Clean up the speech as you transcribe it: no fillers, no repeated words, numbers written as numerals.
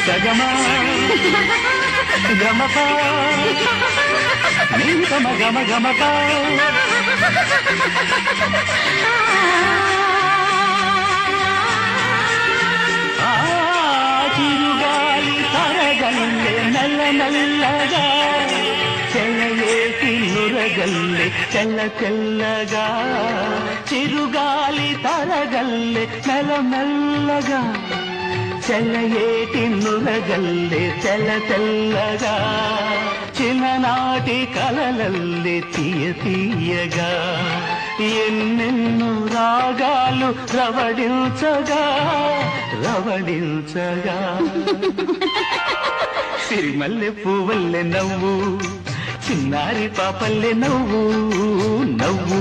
సగమా గమప గమ గమ గమప చిరుగాలి తరగల్లే నల్ల నల్లగా చెలయేటి నురగల్లే తెల్ల తెల్లగా చిరుగాలి తరగల్లే నల్ల నల్లగా చెలయేటి నురగల్లే తెల్ల తెల్లగా చిన్ననాటి కలలల్లే తీయ తీయగా ఎన్నెన్నో రాగాలు రవడించగా రవడించగా సిరిమల్లె పువ్వుల్లె నవ్వు చిన్నారి పాపల్లె నవ్వు నవ్వు